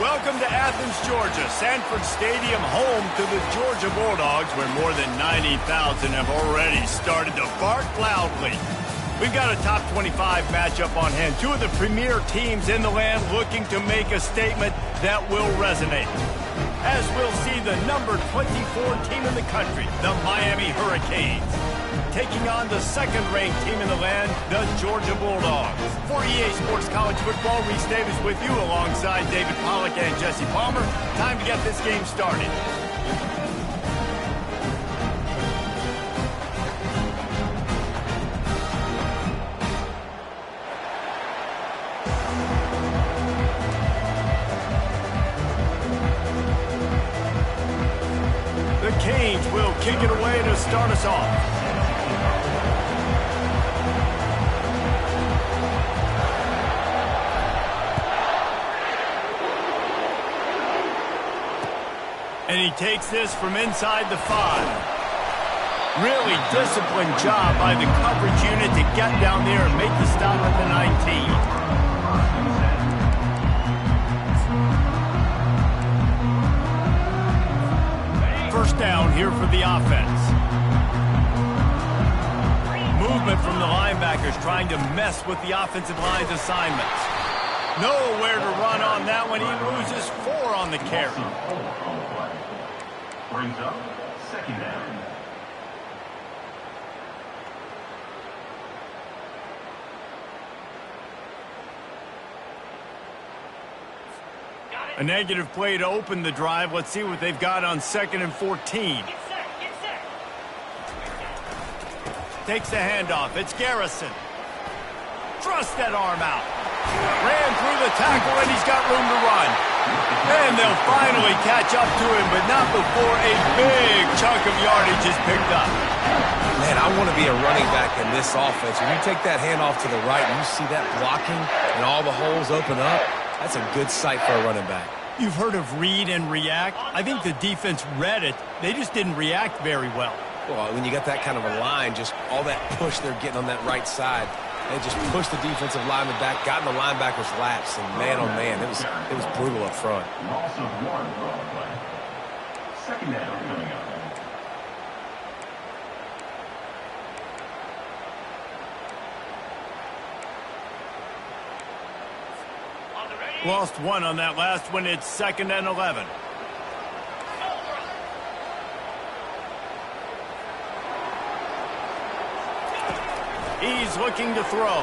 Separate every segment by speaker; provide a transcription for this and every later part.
Speaker 1: Welcome to Athens, Georgia, Sanford Stadium, home to the Georgia Bulldogs, where more than 90,000 have already started to bark loudly. We've got a top 25 matchup on hand. Two of the premier teams in the land looking to make a statement that will resonate. As we'll see the number 24 team in the country, the Miami Hurricanes, taking on the second-ranked team in the land, the Georgia Bulldogs. For EA Sports College Football, Reese Davis with you alongside David Pollack and Jesse Palmer. Time to get this game started. The Canes will kick it away to start us off. And he takes this from inside the 5. Really disciplined job by the coverage unit to get down there and make the stop at the 19. First down here for the offense. Movement from the linebackers trying to mess with the offensive line's assignments. Nowhere to run on that one. He loses 4 on the carry.
Speaker 2: Brings up second down.
Speaker 1: A negative play to open the drive. Let's see what they've got on 2nd and 14. Takes the handoff. It's Garrison. Thrust that arm out. Ran through the tackle, and he's got room to run. And they'll finally catch up to him, but not before a big chunk of yardage is picked up.
Speaker 3: Man, I want to be a running back in this offense. When you take that handoff to the right and you see that blocking and all the holes open up, that's a good sight for a running back.
Speaker 1: You've heard of read and react. I think the defense read it. They just didn't react very well.
Speaker 3: Well, when you got that kind of a line, just all that push they're getting on that right side, they just pushed the defensive lineman back, got in the linebacker's laps, and man, oh man, it was brutal up front.
Speaker 2: Loss of 1 on play. Second down coming up.
Speaker 1: Lost 1 on that last one. It's 2nd and 11. He's looking to throw.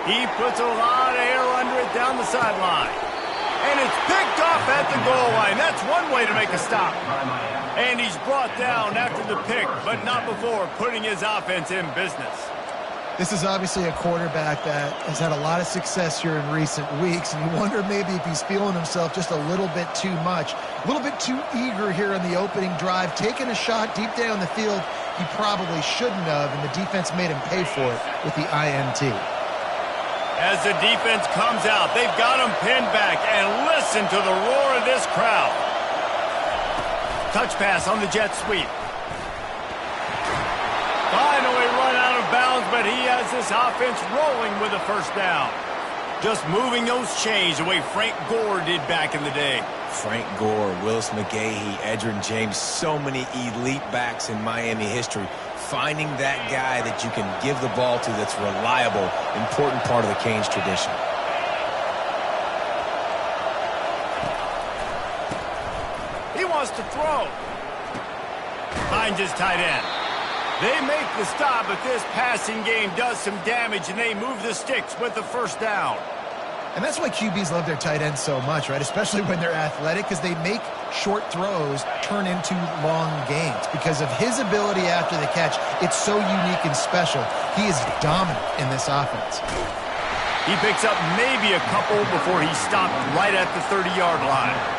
Speaker 1: He puts a lot of air under it down the sideline. And it's picked off at the goal line. That's one way to make a stop. And he's brought down after the pick, but not before putting his offense in business.
Speaker 4: This is obviously a quarterback that has had a lot of success here in recent weeks, and you wonder maybe if he's feeling himself just a little bit too much, a little bit too eager here in the opening drive, taking a shot deep down the field he probably shouldn't have, and the defense made him pay for it with the INT.
Speaker 1: As the defense comes out, they've got him pinned back, and listen to the roar of this crowd. Touch pass on the jet sweep. Finally run out of bounds, but he has this offense rolling with a first down. Just moving those chains the way Frank Gore did back in the day.
Speaker 3: Frank Gore, Willis McGahee, Edgerrin James, so many elite backs in Miami history. Finding that guy that you can give the ball to that's reliable, important part of the Canes tradition.
Speaker 1: He wants to throw. Finds his tight end. They make the stop, but this passing game does some damage, and they move the sticks with the first down.
Speaker 4: And that's why QBs love their tight ends so much, right? Especially when they're athletic, because they make short throws turn into long gains. Because of his ability after the catch, it's so unique and special. He is dominant in this offense.
Speaker 1: He picks up maybe a couple before he stopped right at the 30-yard line.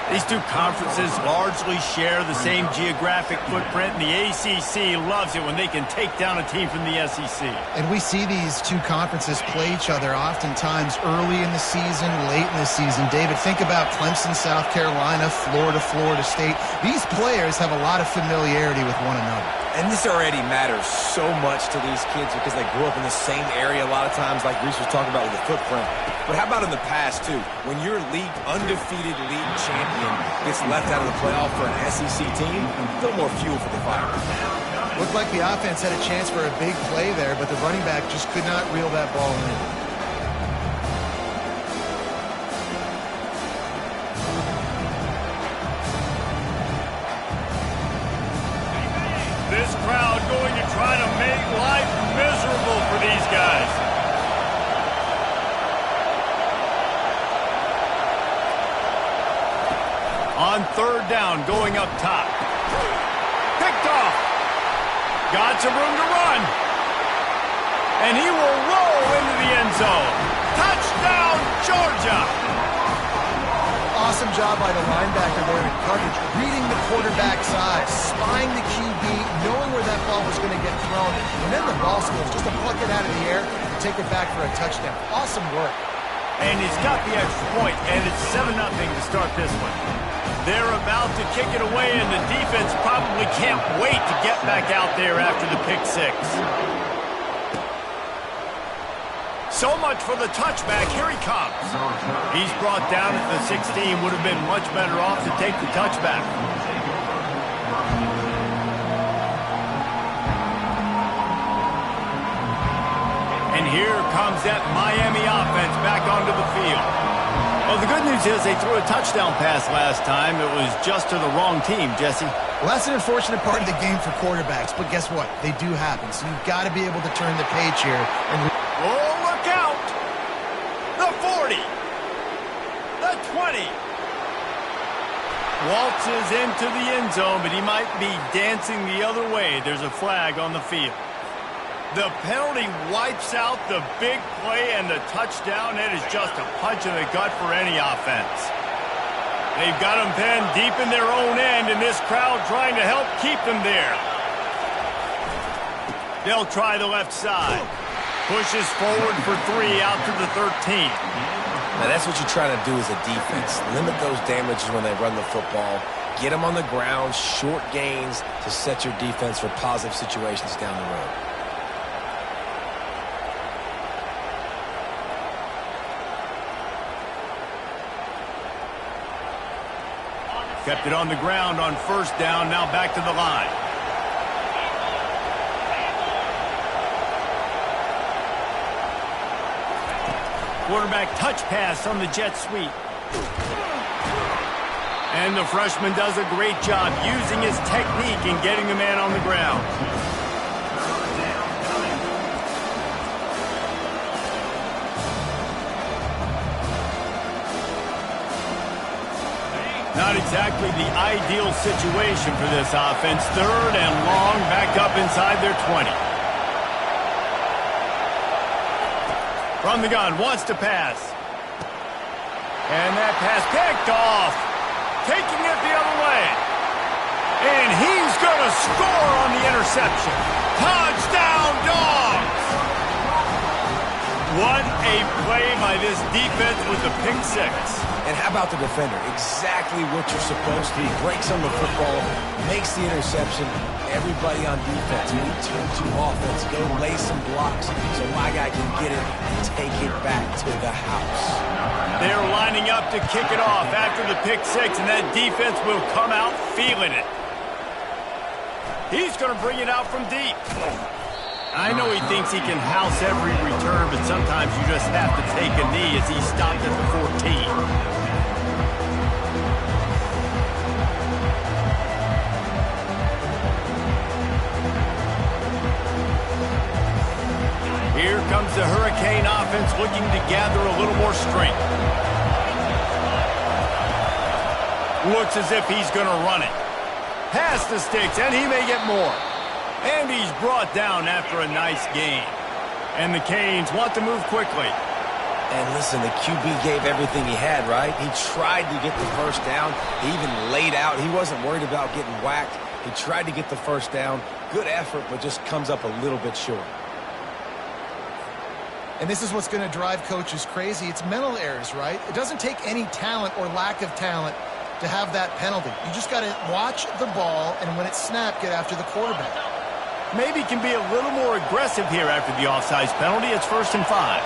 Speaker 1: These two conferences largely share the same geographic footprint, and the ACC loves it when they can take down a team from the SEC.
Speaker 4: And we see these two conferences play each other oftentimes early in the season, late in the season. David, think about Clemson, South Carolina, Florida, Florida State. These players have a lot of familiarity with one another.
Speaker 3: And this already matters so much to these kids because they grew up in the same area a lot of times, like Reese was talking about with the footprint. But how about in the past, too? When your undefeated league champion gets left out of the playoff for an SEC team, a little more fuel for the fire.
Speaker 4: Looked like the offense had a chance for a big play there, but the running back just could not reel that ball in.
Speaker 1: This crowd going to try to make life miserable for these guys. On third down, going up top. Picked off. Got some room to run. And he will roll into the end zone. Touchdown, Georgia!
Speaker 4: Awesome job by the linebacker there in coverage, reading the quarterback's eyes, spying the QB, knowing where that ball was going to get thrown, and then the ball skills, just to pluck it out of the air and take it back for a touchdown. Awesome work.
Speaker 1: And he's got the extra point, and it's 7-0 to start this one. They're about to kick it away, and the defense probably can't wait to get back out there after the pick six. So much for the touchback. Here he comes. He's brought down at the 16. Would have been much better off to take the touchback. And here comes that Miami offense back onto the field. Well, the good news is they threw a touchdown pass last time. It was just to the wrong team, Jesse.
Speaker 4: Well, that's an unfortunate part of the game for quarterbacks, but guess what? They do happen, so you've got to be able to turn the page here. And
Speaker 1: oh, look out! The 40! The 20! Waltzes into the end zone, but he might be dancing the other way. There's a flag on the field. The penalty wipes out the big play and the touchdown. It is just a punch in the gut for any offense. They've got them pinned deep in their own end, and this crowd trying to help keep them there. They'll try the left side. Pushes forward for 3 out to the 13.
Speaker 3: Now, that's what you're trying to do as a defense. Limit those damages when they run the football. Get them on the ground, short gains to set your defense for positive situations down the road.
Speaker 1: Kept it on the ground on first down, now back to the line. Quarterback touch pass on the jet sweep. And the freshman does a great job using his technique and getting the man on the ground. Not exactly the ideal situation for this offense. Third and long, back up inside their 20. From the gun, wants to pass. And that pass picked off. Taking it the other way. And he's going to score on the interception. Touchdown, Dogs! What a play by this defense with the pick six.
Speaker 3: And how about the defender? Exactly what you're supposed to do. Breaks on the football, makes the interception. Everybody on defense, we turn to offense. Go lay some blocks so my guy can get it and take it back to the house.
Speaker 1: They're lining up to kick it off after the pick six, and that defense will come out feeling it. He's going to bring it out from deep. I know he thinks he can house every return, but sometimes you just have to take a knee as he stopped at the 14. Here comes the Hurricane offense looking to gather a little more strength. Looks as if he's going to run it. Past the sticks, and he may get more. And he's brought down after a nice gain. And the Canes want to move quickly.
Speaker 3: And listen, the QB gave everything he had, right? He tried to get the first down. He even laid out. He wasn't worried about getting whacked. He tried to get the first down. Good effort, but just comes up a little bit short.
Speaker 4: And this is what's going to drive coaches crazy. It's mental errors, right? It doesn't take any talent or lack of talent to have that penalty. You just got to watch the ball, and when it's snapped, get after the quarterback.
Speaker 1: Maybe can be a little more aggressive here after the offsides penalty. It's 1st and 5.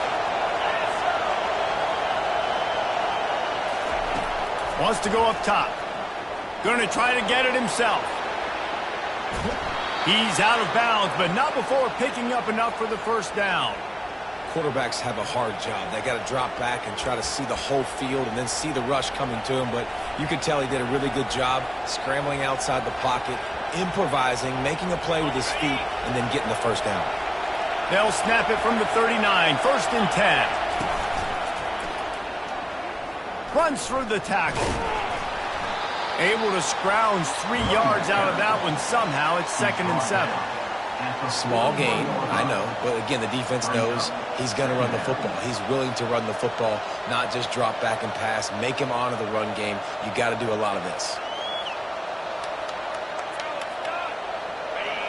Speaker 1: Wants to go up top. Going to try to get it himself. He's out of bounds, but not before picking up enough for the first down.
Speaker 3: Quarterbacks have a hard job. They got to drop back and try to see the whole field and then see the rush coming to him. But you could tell he did a really good job scrambling outside the pocket, improvising, making a play with his feet, and then getting the first down.
Speaker 1: They'll snap it from the 39, 1st and 10. Runs through the tackle. Able to scrounge 3 yards out of that one somehow. It's 2nd and 7.
Speaker 3: Small gain, I know. But again, the defense knows he's going to run the football. He's willing to run the football, not just drop back and pass. Make him honor the run game. You got to do a lot of this.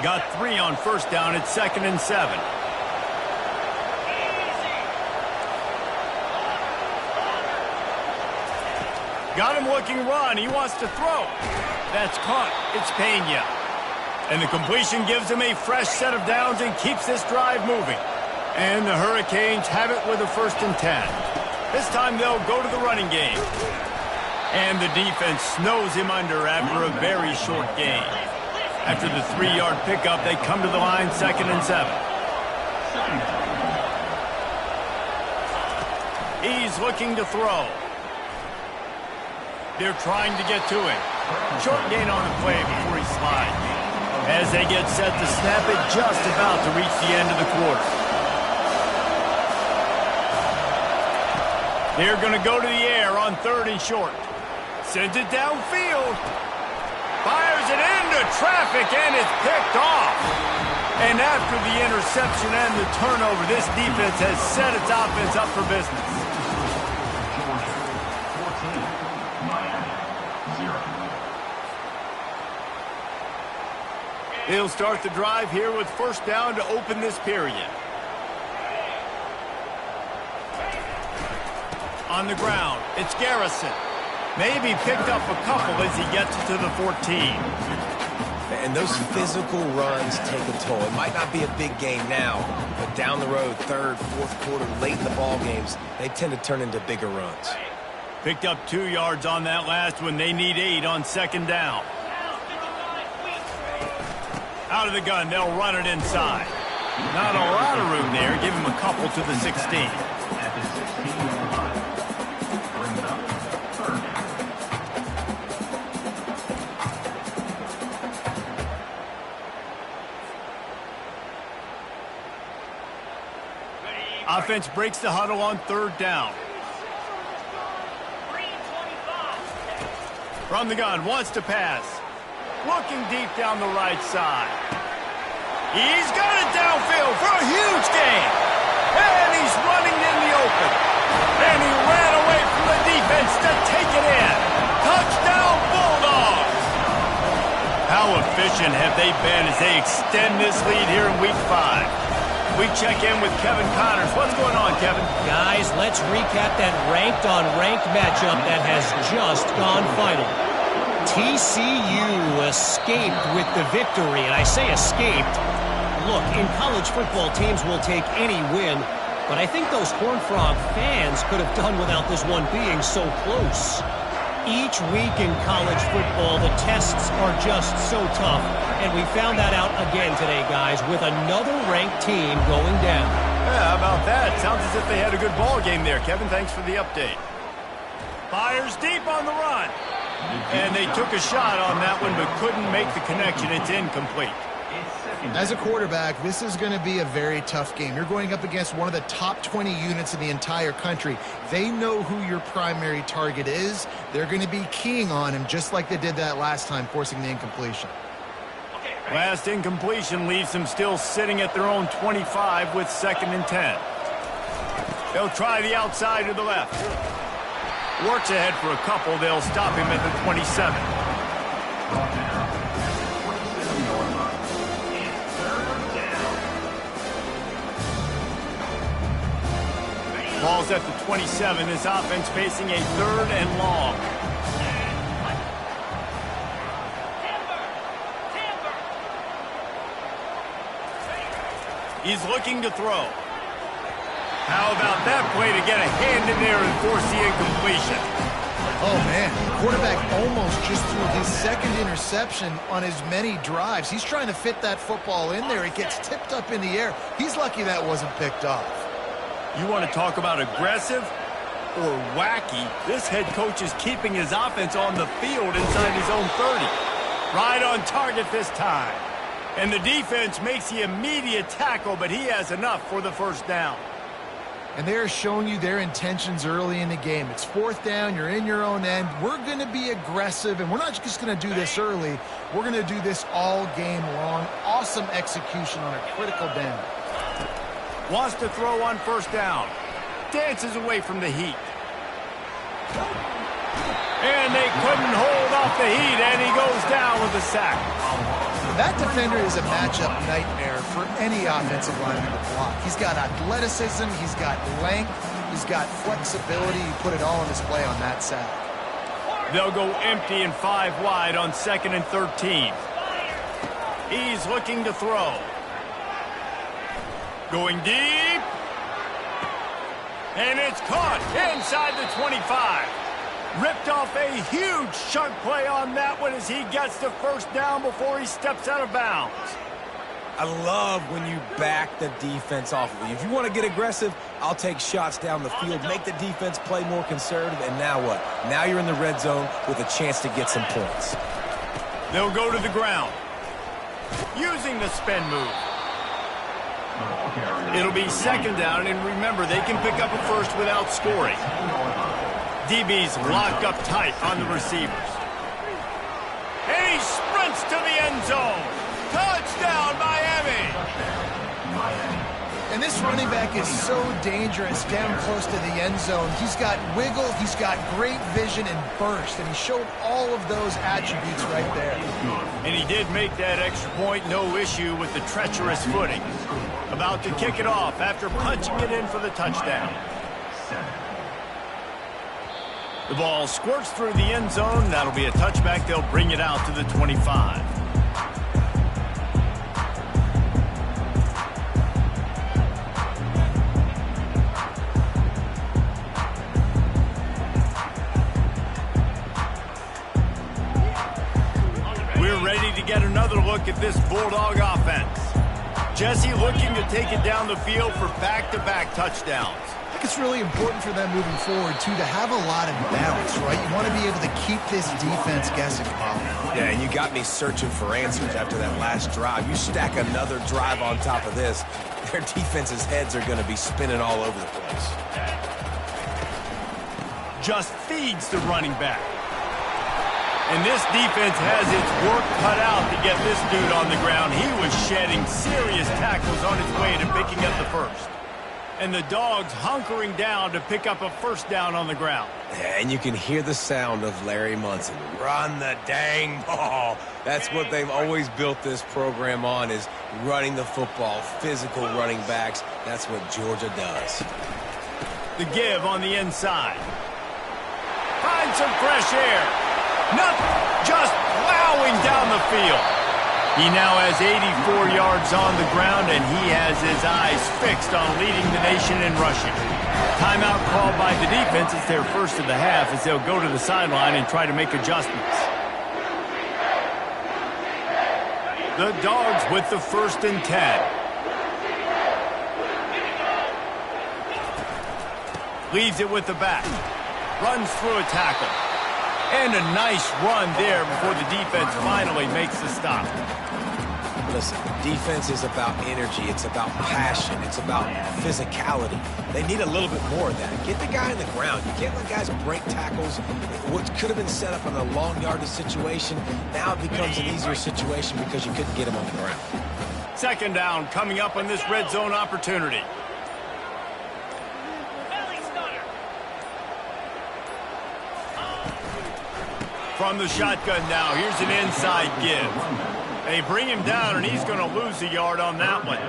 Speaker 1: Got 3 on 1st down. It's 2nd and 7. Got him looking run. He wants to throw. That's caught. It's Pena. And the completion gives him a fresh set of downs and keeps this drive moving. And the Hurricanes have it with a 1st and 10. This time they'll go to the running game. And the defense snows him under after a very short gain. After the 3-yard pickup, they come to the line 2nd and 7. He's looking to throw. They're trying to get to him. Short gain on the play before he slides. As they get set to snap it, just about to reach the end of the quarter. They're going to go to the air on 3rd and short. Sends it downfield. Fires it into traffic, and it's picked off. And after the interception and the turnover, this defense has set its offense up for business. They'll start the drive here with 1st down to open this period. On the ground, it's Garrison. Maybe picked up a couple as he gets to the 14.
Speaker 3: And those physical runs take a toll. It might not be a big game now, but down the road, 3rd, 4th quarter, late in the ball games, they tend to turn into bigger runs.
Speaker 1: Picked up 2 yards on that last one. They need 8 on 2nd down. Out of the gun, they'll run it inside. Not a lot of room there. Give him a couple to the 16.
Speaker 2: At the 16-yard line. Brings up 3rd down.
Speaker 1: Offense breaks the huddle on 3rd down. From the gun, wants to pass. Looking deep down the right side. He's got it downfield for a huge gain. And he's running in the open. And he ran away from the defense to take it in. Touchdown, Bulldogs! How efficient have they been as they extend this lead here in Week 5? We check in with Kevin Connors. What's going on, Kevin?
Speaker 5: Guys, let's recap that ranked-on-ranked matchup that has just gone final. TCU escaped with the victory, and I say escaped. Look, in college football, teams will take any win, but I think those Horned Frog fans could have done without this one being so close. Each week in college football, the tests are just so tough, and we found that out again today, guys, with another ranked team going down.
Speaker 1: Yeah, how about that? Sounds as if they had a good ball game there, Kevin. Thanks for the update. Fires deep on the run. And they took a shot on that one, but couldn't make the connection. It's incomplete.
Speaker 4: As a quarterback, this is going to be a very tough game. You're going up against one of the top 20 units in the entire country. They know who your primary target is. They're going to be keying on him, just like they did that last time, forcing the incompletion.
Speaker 1: Last incompletion leaves them still sitting at their own 25 with 2nd and 10. They'll try the outside to the left. Works ahead for a couple. They'll stop him at the 27. Ball's at the 27. This offense facing a 3rd and long. He's looking to throw. How about that play to get a hand in there and force the incompletion?
Speaker 4: Oh, man, quarterback almost just threw his second interception on as many drives. He's trying to fit that football in there. It gets tipped up in the air. He's lucky that wasn't picked off.
Speaker 1: You want to talk about aggressive or wacky? This head coach is keeping his offense on the field inside his own 30. Right on target this time. And the defense makes the immediate tackle, but he has enough for the first down.
Speaker 4: And they're showing you their intentions early in the game. It's fourth down. You're in your own end. We're going to be aggressive, and we're not just going to do this early. We're going to do this all game long. Awesome execution on a critical down.
Speaker 1: Wants to throw on first down. Dances away from the heat. And they couldn't hold off the heat, and he goes down with a sack.
Speaker 4: That defender is a matchup nightmare for any offensive lineman to block. He's got athleticism, he's got length, he's got flexibility. You put it all on display on that sack.
Speaker 1: They'll go empty and 5 wide on 2nd and 13. He's looking to throw. Going deep. And it's caught inside the 25. Ripped off a huge chunk play on that one as he gets the first down before he steps out of bounds.
Speaker 3: I love when you back the defense off of you. If you want to get aggressive, I'll take shots down the field, make the defense play more conservative, and now what? Now you're in the red zone with a chance to get some points.
Speaker 1: They'll go to the ground, using the spin move. It'll be 2nd down, and remember, they can pick up a first without scoring. DB's locked up tight on the receivers. And he sprints to the end zone. Touchdown, Miami!
Speaker 4: And this running back is so dangerous down close to the end zone. He's got wiggle, he's got great vision and burst, and he showed all of those attributes right there.
Speaker 1: And he did make that extra point, no issue with the treacherous footing. About to kick it off after punching it in for the touchdown. The ball squirts through the end zone. That'll be a touchback. They'll bring it out to the 25. We're ready to get another look at this Bulldog offense. Jesse looking to take it down the field for back-to-back touchdowns.
Speaker 4: I think it's really important for them moving forward, too, to have a lot of balance, right? You want to be able to keep this defense guessing, Bob.
Speaker 3: Yeah, and you got me searching for answers after that last drive. You stack another drive on top of this, their defense's heads are going to be spinning all over the place.
Speaker 1: Just feeds the running back. And this defense has its work cut out to get this dude on the ground. He was shedding serious tackles on his way to picking up the first. And the Dogs hunkering down to pick up a first down on the ground.
Speaker 3: Yeah, and you can hear the sound of Larry Munson. Run the dang ball. That's what they've always built this program on, is running the football, physical running backs. That's what Georgia does.
Speaker 1: The give on the inside. Find some fresh air. Nothing, just plowing down the field. He now has 84 yards on the ground, and he has his eyes fixed on leading the nation in rushing. Timeout called by the defense. It's their first of the half as they'll go to the sideline and try to make adjustments. The Dogs with the 1st and 10. Leaves it with the back. Runs through a tackle. And a nice run there before the defense finally makes the stop.
Speaker 3: Listen, defense is about energy. It's about passion. It's about physicality. They need a little bit more of that. Get the guy on the ground. You can't let guys break tackles. What could have been set up in a long yardage situation, now it becomes an easier situation because you couldn't get him on the ground.
Speaker 1: 2nd down coming up on this red zone opportunity. From the shotgun now, here's an inside give. They bring him down, and he's going to lose a yard on that one.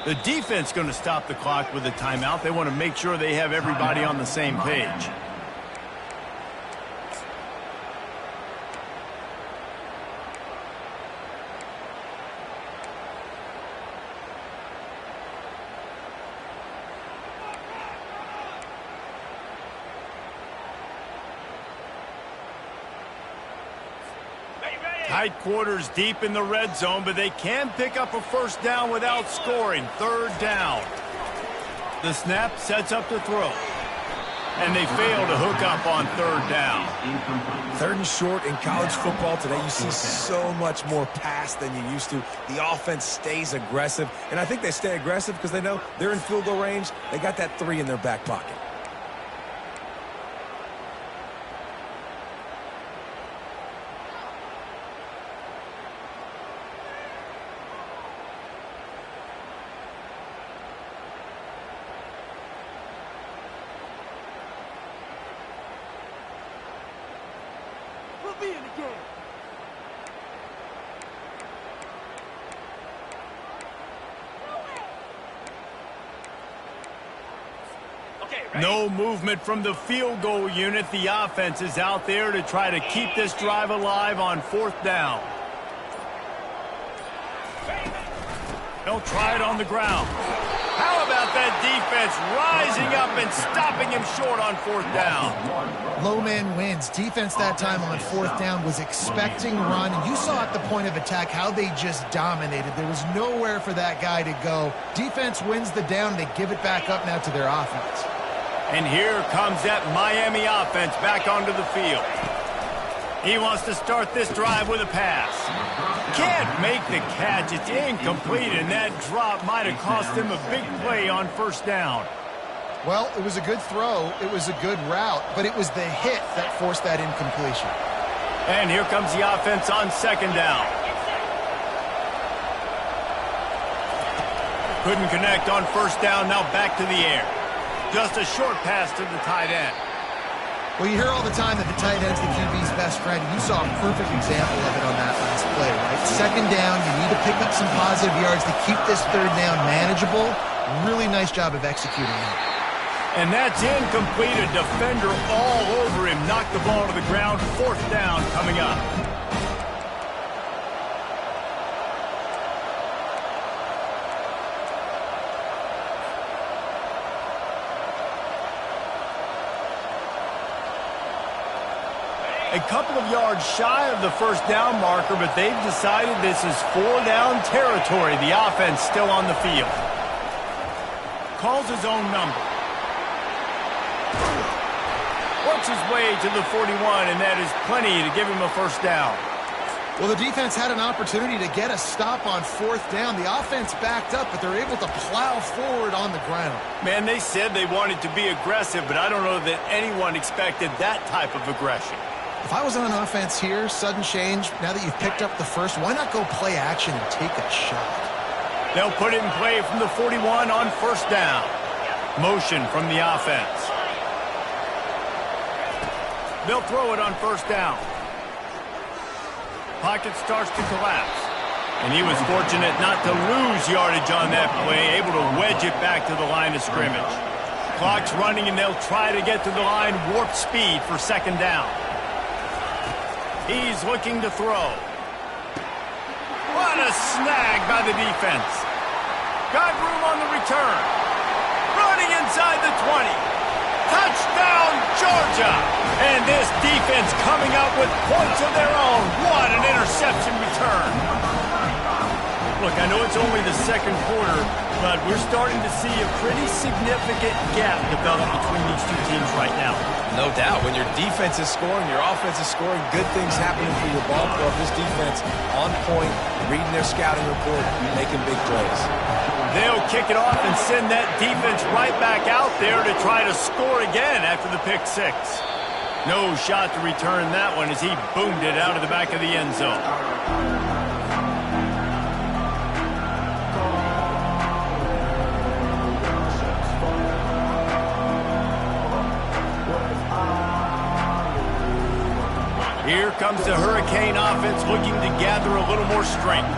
Speaker 1: The defense going to stop the clock with a timeout. They want to make sure they have everybody on the same page. Tight quarters deep in the red zone, but they can pick up a first down without scoring. Third down. The snap sets up the throw. And they fail to hook up on third down.
Speaker 3: Third and short in college football today, you see so much more pass than you used to. The offense stays aggressive, and I think they stay aggressive because they know they're in field goal range. They got that 3 in their back pocket.
Speaker 1: No movement from the field goal unit. The offense is out there to try to keep this drive alive on fourth down. They'll try it on the ground. How about that defense rising up and stopping him short on fourth down?
Speaker 4: Low man wins. Defense that time on fourth down was expecting run, and you saw at the point of attack how they just dominated. There was nowhere for that guy to go. Defense wins the down. They give it back up now to their offense.
Speaker 1: And here comes that Miami offense back onto the field. He wants to start this drive with a pass. Can't make the catch. It's incomplete, and that drop might have cost him a big play on first down.
Speaker 4: Well, it was a good throw. It was a good route, but it was the hit that forced that incompletion.
Speaker 1: And here comes the offense on second down. Couldn't connect on first down. Now back to the air. Just a short pass to the tight end.
Speaker 4: Well, you hear all the time that the tight end's the QB's best friend. You saw a perfect example of it on that last play, right? Second down, you need to pick up some positive yards to keep this third down manageable. Really nice job of executing that.
Speaker 1: And that's incomplete. A defender all over him. Knocked the ball to the ground. Fourth down coming up. A couple of yards shy of the first down marker, but they've decided this is 4-down territory. The offense still on the field. Calls his own number. Works his way to the 41, and that is plenty to give him a first down.
Speaker 4: Well, the defense had an opportunity to get a stop on fourth down. The offense backed up, but they're able to plow forward on the ground.
Speaker 1: Man, they said they wanted to be aggressive, but I don't know that anyone expected that type of aggression.
Speaker 4: If I was on offense here, sudden change, now that you've picked up the first, why not go play action and take a shot?
Speaker 1: They'll put it in play from the 41 on first down. Motion from the offense. They'll throw it on first down. Pocket starts to collapse. And he was fortunate not to lose yardage on that play, able to wedge it back to the line of scrimmage. Clock's running, and they'll try to get to the line, warp speed for second down. He's looking to throw. What a snag by the defense. Got room on the return. Running inside the 20. Touchdown, Georgia. And this defense coming up with points of their own. What an interception return. Look, I know it's only the second quarter, but we're starting to see a pretty significant gap develop between these two teams right now.
Speaker 3: No doubt. When your defense is scoring, your offense is scoring, good things happening for your ball club. This defense on point, reading their scouting report, making big plays.
Speaker 1: They'll kick it off and send that defense right back out there to try to score again after the pick six. No shot to return that one as he boomed it out of the back of the end zone. Here comes the Hurricane offense looking to gather a little more strength.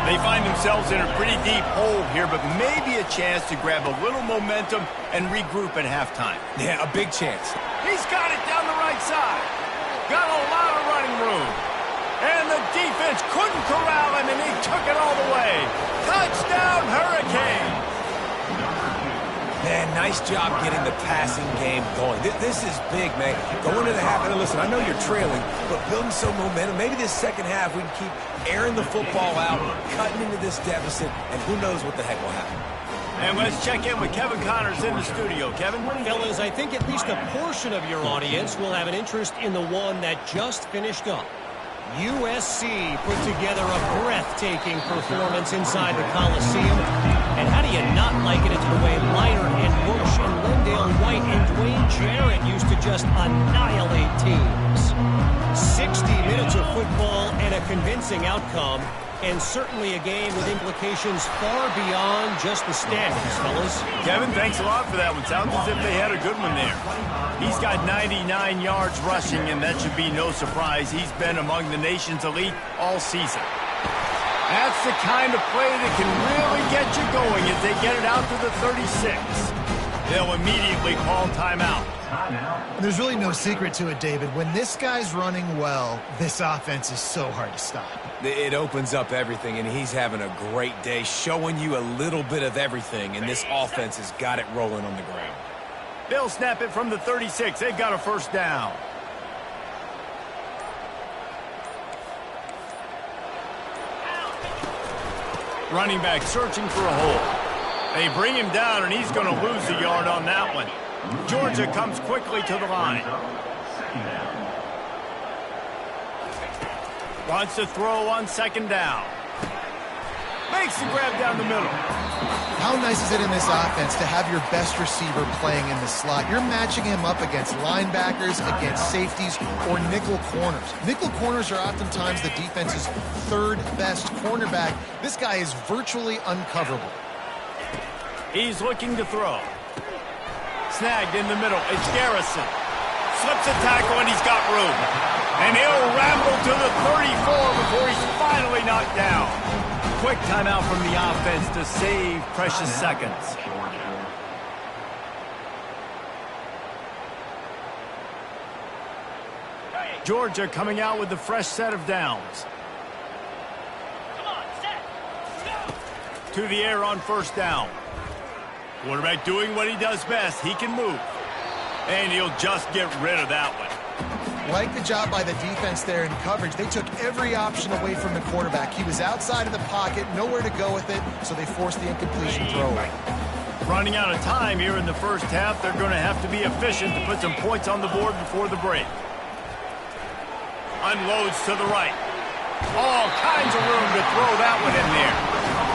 Speaker 1: They find themselves in a pretty deep hole here, but maybe a chance to grab a little momentum and regroup at halftime.
Speaker 3: Yeah, a big chance.
Speaker 1: He's got it down the right side. Got a lot of running room. And the defense couldn't corral him, and he took it all the way. Touchdown, Hurricane!
Speaker 3: Man, nice job getting the passing game going. This is big, man. Going to the half, and listen, I know you're trailing, but building some momentum. Maybe this second half we can keep airing the football out, cutting into this deficit, and who knows what the heck will happen.
Speaker 1: And let's check in with Kevin Connors in the studio. Kevin?
Speaker 5: Fellas, I think at least a portion of your audience will have an interest in the one that just finished up. USC put together a breathtaking performance inside the Coliseum. And how do you not like it? It's the way Leiter and Bush and Lindale White and Dwayne Jarrett used to just annihilate teams. 60 minutes of football and a convincing outcome. And certainly a game with implications far beyond just the standings, fellas.
Speaker 1: Kevin, thanks a lot for that one. Sounds as if they had a good one there. He's got 99 yards rushing, and that should be no surprise. He's been among the nation's elite all season. That's the kind of play that can really get you going as they get it out to the 36. They'll immediately call timeout.
Speaker 4: There's really no secret to it, David. When this guy's running well, this offense is so hard to stop.
Speaker 3: It opens up everything, and he's having a great day, showing you a little bit of everything, and this offense has got it rolling on the ground.
Speaker 1: They'll snap it from the 36. They've got a first down. Running back searching for a hole. They bring him down, and he's going to lose a yard on that one. Georgia comes quickly to the line. Wants to throw on second down. Makes the grab down the middle.
Speaker 4: How nice is it in this offense to have your best receiver playing in the slot? You're matching him up against linebackers, against safeties, or nickel corners. Nickel corners are oftentimes the defense's third best cornerback. This guy is virtually uncoverable.
Speaker 1: He's looking to throw. Snagged in the middle. It's Garrison. Slips a tackle, and he's got room. And he'll ramble to the 34 before he's finally knocked down. Quick timeout from the offense to save precious seconds. Georgia coming out with the fresh set of downs. To the air on first down. Quarterback doing what he does best. He can move. And he'll just get rid of that one.
Speaker 4: Like the job by the defense there in coverage. They took every option away from the quarterback. He was outside of the pocket, nowhere to go with it, so they forced the incompletion throwaway.
Speaker 1: Running out of time here in the first half, they're going to have to be efficient to put some points on the board before the break. Unloads to the right. All kinds of room to throw that one in there.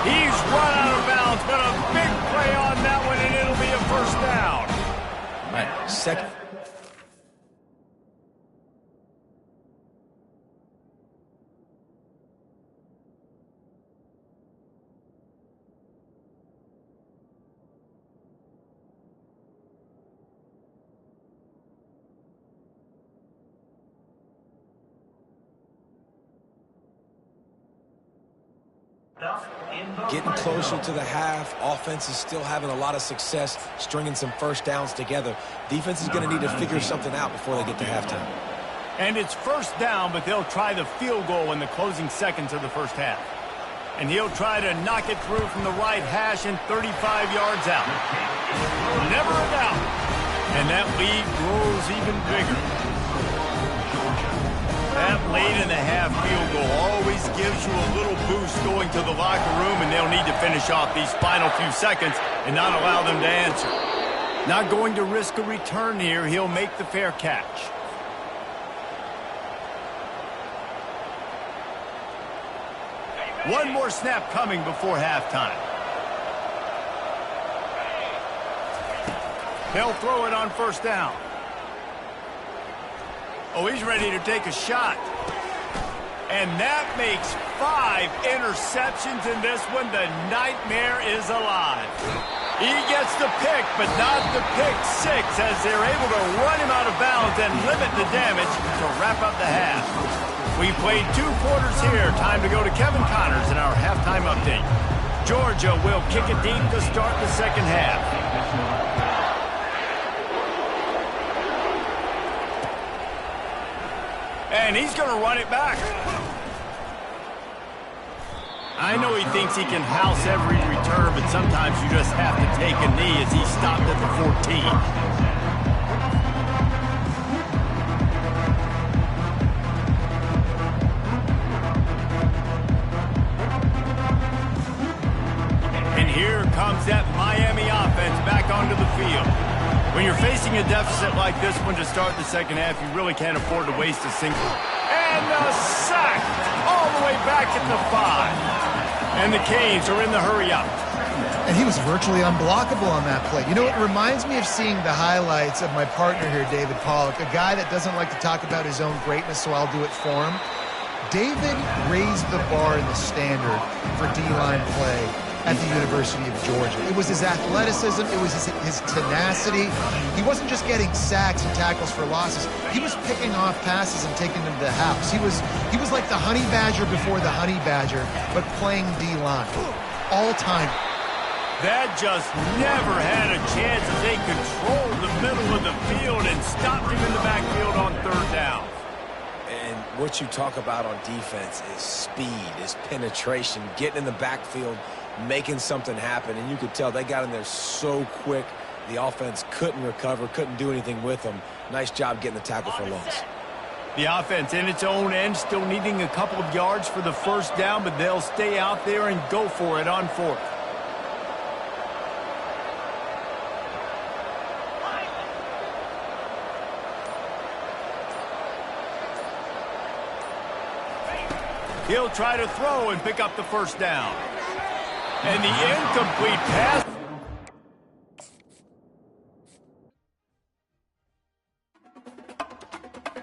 Speaker 1: He's run out of bounds, but a big play on that one, and it'll be a first down.
Speaker 3: All right, second. Getting closer to the half. Offense is still having a lot of success stringing some first downs together. Defense is going to need to figure something out before they get to halftime.
Speaker 1: And it's first down, but they'll try the field goal in the closing seconds of the first half. And he'll try to knock it through from the right hash and 35 yards out. Never a doubt. And that lead grows even bigger. That late in the half field goal always gives you a little boost going to the locker room, and they'll need to finish off these final few seconds and not allow them to answer. Not going to risk a return here. He'll make the fair catch. One more snap coming before halftime. They'll throw it on first down. Oh, he's ready to take a shot. And that makes 5 interceptions in this one. The nightmare is alive. He gets the pick, but not the pick six, as they're able to run him out of bounds and limit the damage to wrap up the half. We played 2 quarters here. Time to go to Kevin Connors in our halftime update. Georgia will kick it deep to start the second half. And he's going to run it back. I know he thinks he can house every return, but sometimes you just have to take a knee as he stopped at the 14. And here comes that Miami offense back onto the field. When you're facing a deficit like this one to start the second half, you really can't afford to waste a single. And the sack all the way back at the 5. And the Canes are in the hurry-up.
Speaker 4: And he was virtually unblockable on that play. You know, it reminds me of seeing the highlights of my partner here, David Pollock, a guy that doesn't like to talk about his own greatness, so I'll do it for him. David raised the bar in the standard for D-line play at the University of Georgia. It was his athleticism, it was his tenacity. He wasn't just getting sacks and tackles for losses. He was picking off passes and taking them to the house. He was like the honey badger before the honey badger, but playing D-line. All time.
Speaker 1: That just never had a chance as they controlled the middle of the field and stopped him in the backfield on 3rd down.
Speaker 3: And what you talk about on defense is speed, is penetration, getting in the backfield, making something happen. And you could tell they got in there so quick, the offense couldn't recover, couldn't do anything with them. Nice job getting the tackle for loss.
Speaker 1: The offense in its own end still needing a couple of yards for the 1st down, but they'll stay out there and go for it on 4th. He'll try to throw and pick up the 1st down. And the incomplete pass